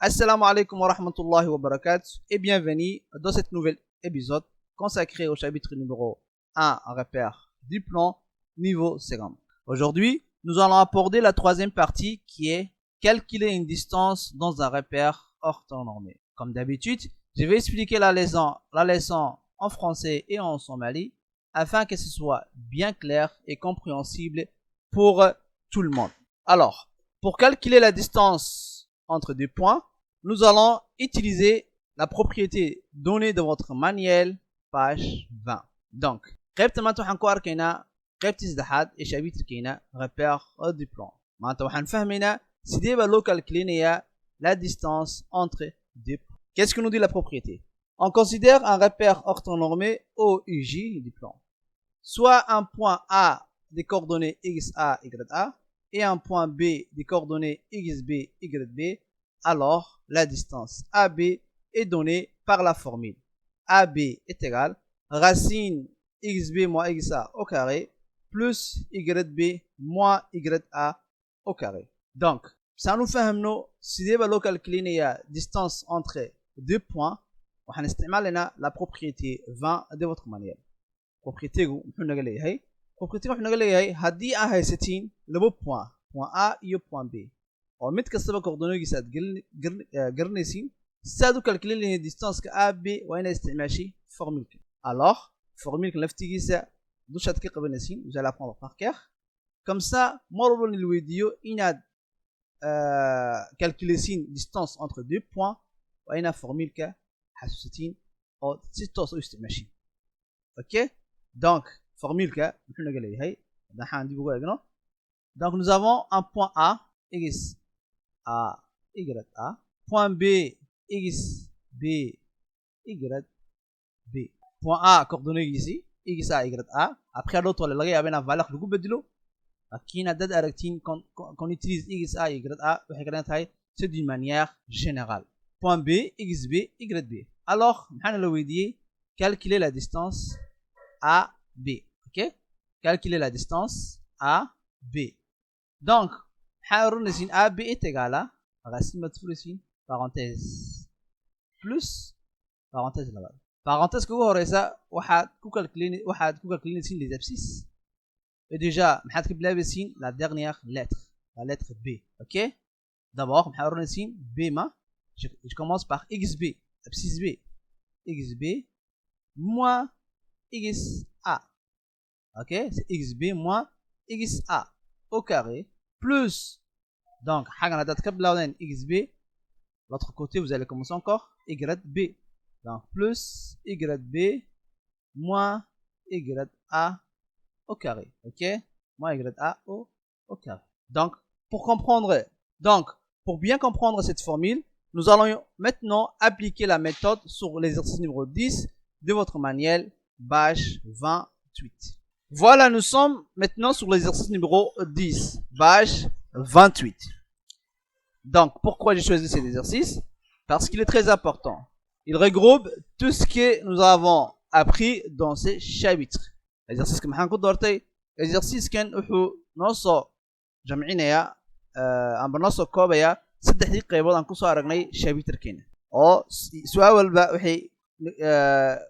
Assalamu alaikum wa rahmatullahi wa barakatuh et bienvenue dans cet nouvel épisode consacré au chapitre numéro 1, repère du plan niveau seconde. Aujourd'hui, nous allons aborder la troisième partie qui est calculer une distance dans un repère orthonormé. Comme d'habitude, je vais expliquer la leçon en français et en somali afin que ce soit bien clair et compréhensible pour tout le monde. Alors, pour calculer la distance entre deux points, nous allons utiliser la propriété donnée de votre manuel, page 20. Donc, قيبت ما توحن كوار كينا قيبت ازدحاد ايش ابيتر كينا repère du plan. ما توحن فهمنا سيدي با لو كالكلينيا la distance entre deux points. Qu'est-ce que nous dit la propriété? On considère un repère orthonormé OUJ du plan. Soit un point A des coordonnées XA, YA et un point B des coordonnées XB, YB, alors la distance AB est donnée par la formule. AB est égal racine XB moins XA au carré plus YB moins YA au carré. Donc, ça nous fait si nous voulons calculer la distance entre deux points, on va utiliser la propriété 20 de votre manuel. propriété propriété هدي هايستين لبو point A iyo point B oo mid kastaba coordonate aad garanaysiin saad u calculate distance ka AB waa inay isticmaashay formule. Alors formule laftigiisa dushaad ka qabanaysiin vous allez apprendre par cœur comme ça mar walba la weydiiyo inaad calculation distance entre deux points waa ina formule ka xasuusatiin oo si toos u isticmaashay. OK, donc formule ka muxuu naga leeyahay waxaan dib ugu eegno. Donc nous avons un point A x A y A, point B x B y B. Point A coordonnée ici x A y A. Après l'autre laga yaabaa in valeur lagu bedelo laakiin haddaad aragtiin qu'on utilise x A y A waxay ka tahay c'est d'une manière générale. Point B x B y B. Alors maxaan la weydiiyey calculer la distance A B. OK, calculer la distance A B. Donc حنرنسين AB est égal à racine مدفورسين parenthèse plus parenthèse là-bas parenthèse que horeysa waxaad ku calculinaysiin les abscisses et déjà maxaad ka bilaabaysiin la dernière lettre, la lettre B. OK, d'abord حنرنسين B ma je commence par XB, abscisse B, XB moins XA. OK, c'est XB moins XA au carré plus, donc XB, l'autre côté vous allez commencer encore YB, donc plus YB moins YA au carré. OK, moins YA au carré. Donc pour bien comprendre cette formule, nous allons maintenant appliquer la méthode sur l'exercice numéro 10 de votre manuel, page 28. Voilà, nous sommes maintenant sur l'exercice numéro 10, page 28. Donc, pourquoi j'ai choisi cet exercice? Parce qu'il est très important. Il regroupe tout ce que nous avons appris dans ces chapitres. L'exercice que nous avons exercice كان نصو جمعينيا أم بنصو كوبيا 3 قيبود أن كسو أرغني شابتر كين أو سؤال والبا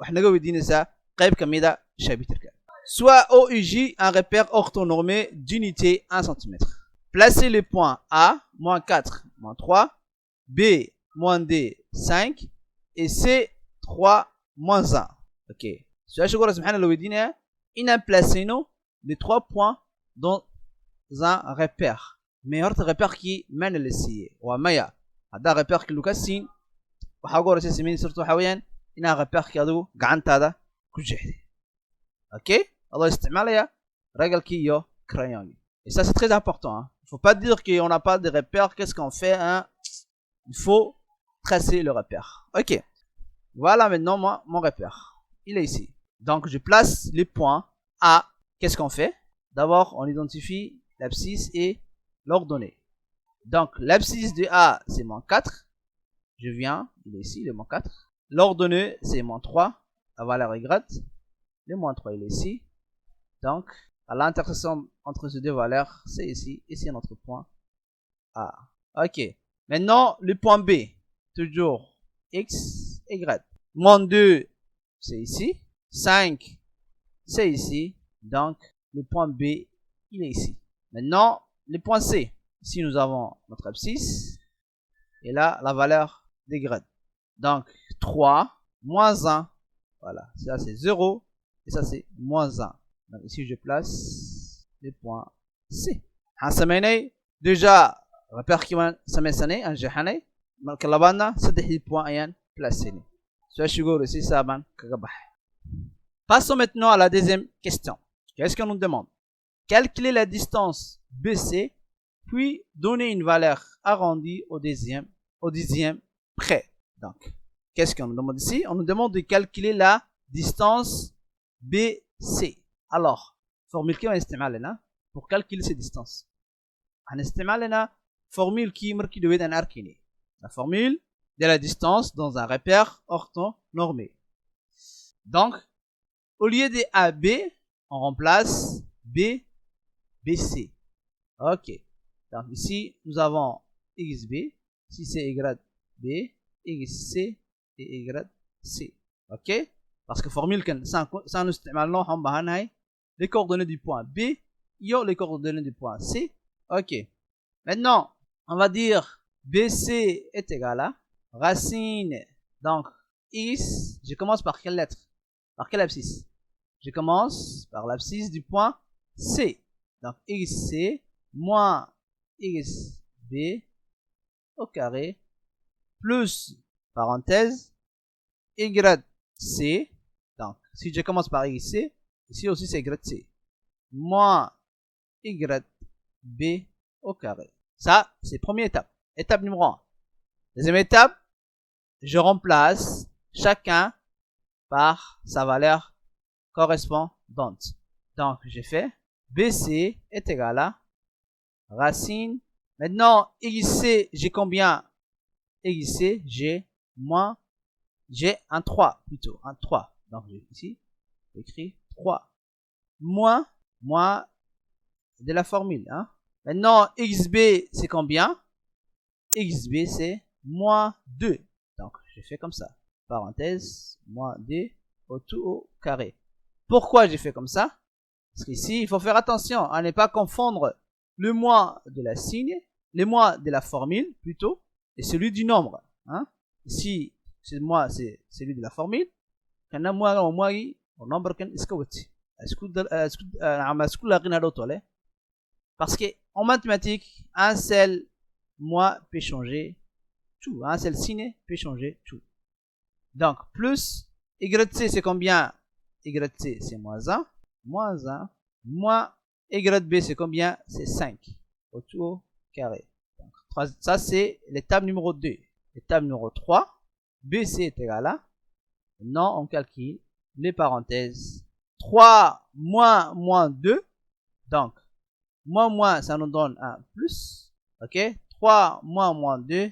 وحنا نقول دينسا قيب كميدا شابتر كين. Soit OUJ un repère orthonormé d'unité 1 cm. Placez les points A, moins 4, moins 3, B, moins D, 5, et C, 3, moins 1. OK. Soit je vous remercie, il a placé les 3 points dans un repère. Meilleur repère qui mène le CIE. Ou Maya. Un repère qui Lucasin. Ou Hagor, c'est min surtout Hawaïen. Il a un repère qui a d'où Gantada. OK? Alors, et ça, c'est très important. Hein. Il ne faut pas dire qu'on n'a pas de repère. Qu'est-ce qu'on fait? Hein? Il faut tracer le repère. OK. Voilà maintenant mon repère. Il est ici. Donc, je place les points A. Qu'est-ce qu'on fait? D'abord, on identifie l'abscisse et l'ordonnée. Donc, l'abscisse de A, c'est moins 4. Je viens, il est ici, il est moins 4. L'ordonnée, c'est moins 3. La valeur est grade. Le moins 3, il est ici. Donc, à l'intersection entre ces deux valeurs, c'est ici. Ici, notre point A. OK. Maintenant, le point B. toujours x, y. Moins 2, c'est ici. 5, c'est ici. Donc, le point B, il est ici. Maintenant, le point C. Ici, nous avons notre abscisse. Et là, la valeur des grades. Donc, 3, moins 1. Voilà, ça c'est 0. Et ça c'est moins 1. Donc ici, je place le point C. Déjà, repère qui va s'amener un jehane. Donc, là-bas, c'est des points à placer. Passons maintenant à la deuxième question. Qu'est-ce qu'on nous demande? Calculer la distance BC, puis donner une valeur arrondie au dixième près. Donc, qu'est-ce qu'on nous demande ici? On nous demande de calculer la distance BC. Alors, formule qui on استعمالنا pour calculer ces distances. On استعمالنا formule qui marque de un arkiné. La formule de la distance dans un repère orthonormé. Donc, au lieu de AB, on remplace B, BC. Ok. Donc ici, nous avons XB. Ici, c'est Y B, XC et YC. Ok? Parce que formule, ça nous استعمالنا les coordonnées du point B et les coordonnées du point C. Ok. Maintenant, on va dire BC est égal à racine. Donc, X, je commence par quelle lettre? Par quelle abscisse? Je commence par l'abscisse du point C. Donc, XC moins XB au carré plus parenthèse YC. Donc, si je commence par YC, ici aussi c'est YC moins YB au carré. Ça, c'est première étape. Étape numéro 1. Deuxième étape, je remplace chacun par sa valeur correspondante. Donc, j'ai fait BC est égal à racine. Maintenant, XC, j'ai combien? XC, j'ai un 3 plutôt, un 3. Donc, ici, j'écris 3. Moins de la formule. Hein. Maintenant, XB, c'est combien? XB, c'est moins 2. Donc, je fais comme ça. Parenthèse, moins 2 au tout au carré. Pourquoi j'ai fait comme ça? Parce qu'ici, il faut faire attention à ne pas confondre le moins de la signe, le moins de la formule plutôt, et celui du nombre. Hein? Ici, c'est moi, c'est celui de la formule. Quand moi, au nombre kan iska wati. Parce que en mathématiques, un seul mois peut changer tout. Un seul signe peut changer tout. Donc, plus YC, c'est combien? YC, c'est moins 1. Moins 1. Moins YB, c'est combien? C'est 5. Au tout au carré. Donc, ça, c'est l'étape numéro 2. Étape numéro 3. BC est égal à. Maintenant, on calcule les parenthèses. 3 moins 2. Donc, moins, ça nous donne un plus. Ok? 3 moins 2,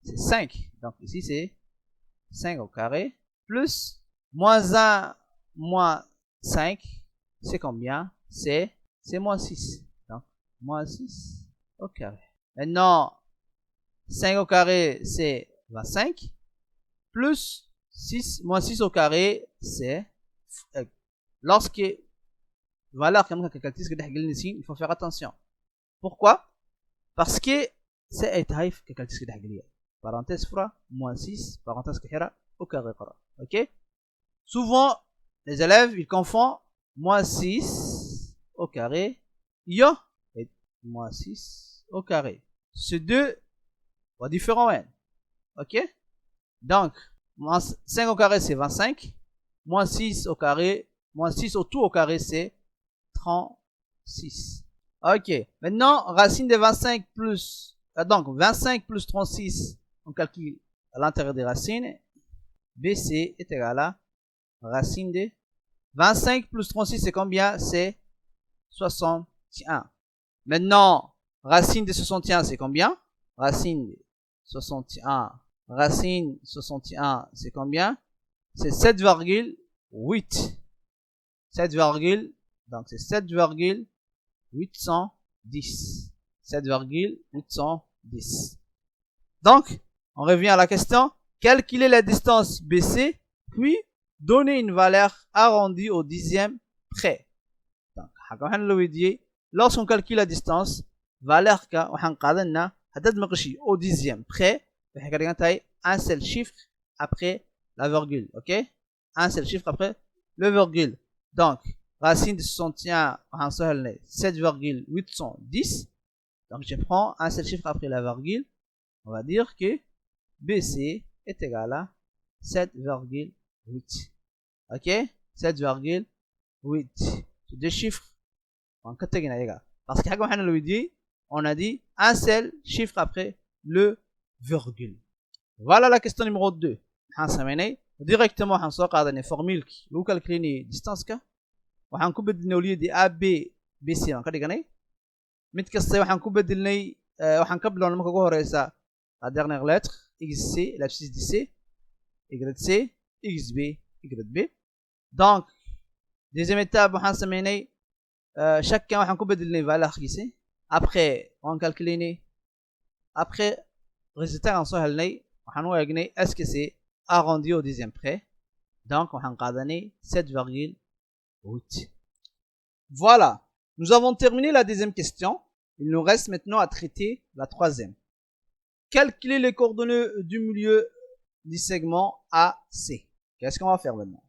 c'est 5. Donc, ici, c'est 5 au carré. Plus moins 1 moins 5, c'est combien? C'est moins 6. Donc, moins 6 au carré. Maintenant, 5 au carré, c'est 25. Plus 6, moins 6 au carré, c'est... Lorsque... valeur comme il faut faire attention. Pourquoi? Parce que c'est taïf parenthèse fra, moins 6, parenthèse au carré. Ok? Souvent, les élèves, ils confondent moins 6 au carré, yo, et moins 6 au carré. Ces deux sont différents. Ok? Donc, moins 5 au carré, c'est 25. Moins 6 au carré, moins 6 au tout au carré, c'est 36. Ok. Maintenant, racine de 25 plus... donc, 25 plus 36, on calcule à l'intérieur des racines. BC est égal à racine de 25 plus 36, c'est combien? C'est 61. Maintenant, racine de 61, c'est combien? Racine de 61. Racine 61, c'est combien? C'est 7,8. 7, donc c'est 7,810. 7,810. Donc, On revient à la question. Calculer la distance BC, puis donner une valeur arrondie au dixième près. Donc, lorsqu'on calcule la distance, valeur au dixième près, un seul chiffre après la virgule. Ok? Un seul chiffre après le virgule. Donc, racine de 61, 7,810. Donc, je prends un seul chiffre après la virgule. On va dire que BC est égal à 7,8. Ok? 7,8. C'est deux chiffres. Parce qu'on a dit un seul chiffre après le virgule. Voilà la question numéro 2. Directement, on sort une formule qui nous calcule la distance. On a au lieu de A, B, BC. On a dit la dernière lettre, XC, la 6 DC, YC, XB, YB. Donc, deuxième étape, on a chacun a une valeur ici. Après, on calcule. Après, résultat, on sort est-ce que c'est arrondi au dixième près. Donc, on a 7,8. Voilà. Nous avons terminé la deuxième question. Il nous reste maintenant à traiter la troisième. Calculer les coordonnées du milieu du segment AC. Qu'est-ce qu'on va faire maintenant?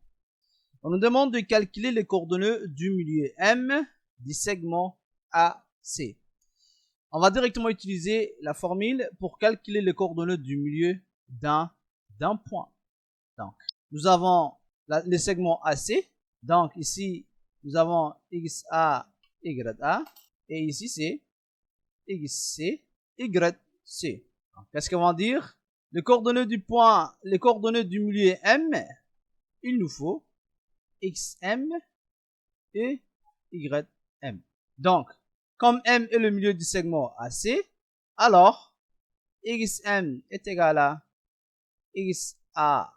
On nous demande de calculer les coordonnées du milieu M du segment AC. On va directement utiliser la formule pour calculer les coordonnées du milieu d'un point. Donc, nous avons les segments AC. Donc, ici, nous avons XA, YA. Et ici, c'est XC, YC. Qu'est-ce qu'on va dire? Les coordonnées du point, les coordonnées du milieu M, il nous faut XM et YM. Donc, comme M est le milieu du segment AC, alors XM est égal à XA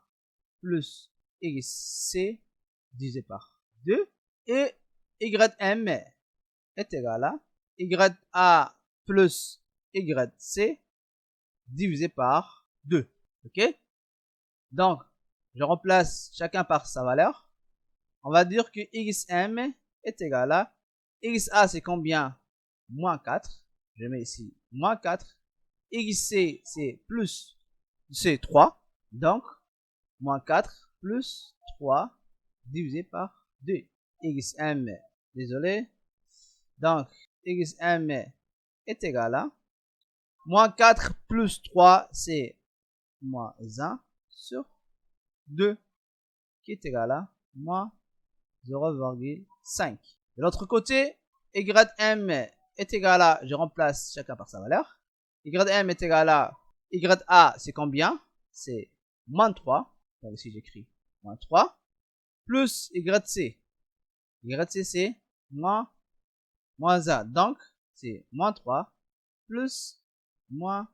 plus XC divisé par 2 et YM est égal à YA plus YC divisé par 2. Ok? Donc, je remplace chacun par sa valeur. On va dire que XM est égal à XA, c'est combien? Moins 4. Je mets ici moins 4. XC, c'est plus, c'est 3. Donc, moins 4 plus 3 divisé par 2. XM, désolé. Donc, XM est égal à moins 4 plus 3, c'est moins 1 sur 2, qui est égal à moins 0,5. De l'autre côté, YM est égal à, je remplace chacun par sa valeur. YM est égal à, YA, c'est combien? C'est moins 3. Donc ici, j'écris moins 3. Plus YC. YC, c'est moins 1. Donc, c'est moins 3 plus moins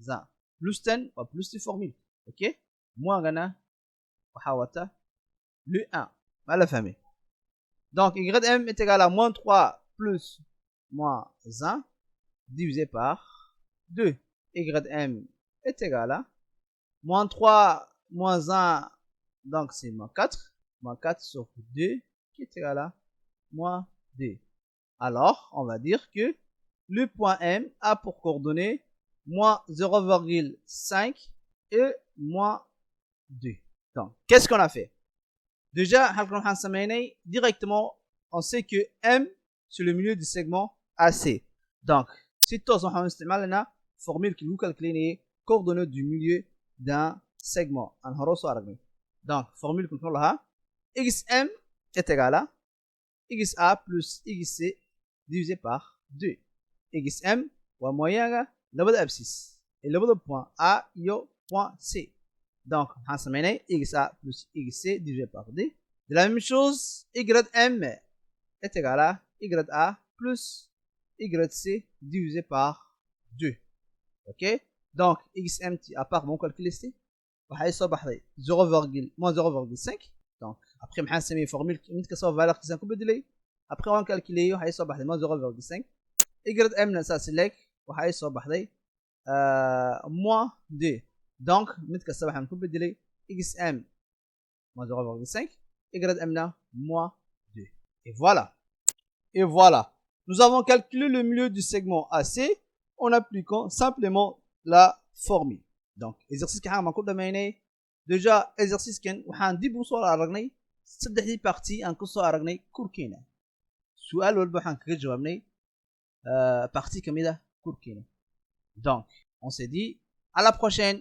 1. Plus 10 ou plus de formule. Ok? Moins gana, le 1. Mal famille. Donc, YM est égal à moins 3 plus moins 1 divisé par 2. YM est égal à moins 3 moins 1, donc c'est moins 4. Moins 4 sur 2 qui est égal à moins 2. Alors, on va dire que le point M a pour coordonnées moins 0,5 et moins 2. Donc, qu'est-ce qu'on a fait? Déjà, directement, on sait que M, c'est le milieu du segment AC. Donc, si on a une formule qui nous calcule les coordonnées du milieu d'un segment. Donc, formule que nous avons, XM est égal à XA plus XC divisé par 2. XM, ou moyen, le abscisse. Et le point A, yo, point C. Donc, on a XA plus XC divisé par 2. De la même chose, YM est égal à YA plus YC divisé par 2. Ok? Donc, XM, à part mon calcul ici, on va essayer 0,5. Donc, après, on va essayer une formule qui est valeur qui s'est après, on va calculer, on va essayer 0,5. YM, ça c'est on va essayer moins 2. donc mid kasta waxaan ku bedelay xm moins 0,5 y m na moins 2 et voilà nous avons calculé le milieu du segment AC en appliquant simplement la formule donc exercice kan ma ku dhameynay déjà exercice kan waxaan dib u soo aragnay saddexdii partie aan ku soo aragnay kurkeena su'aal walba waxaan kaga jawaabnay partie kamid ah kurkeena donc on s'est dit à la prochaine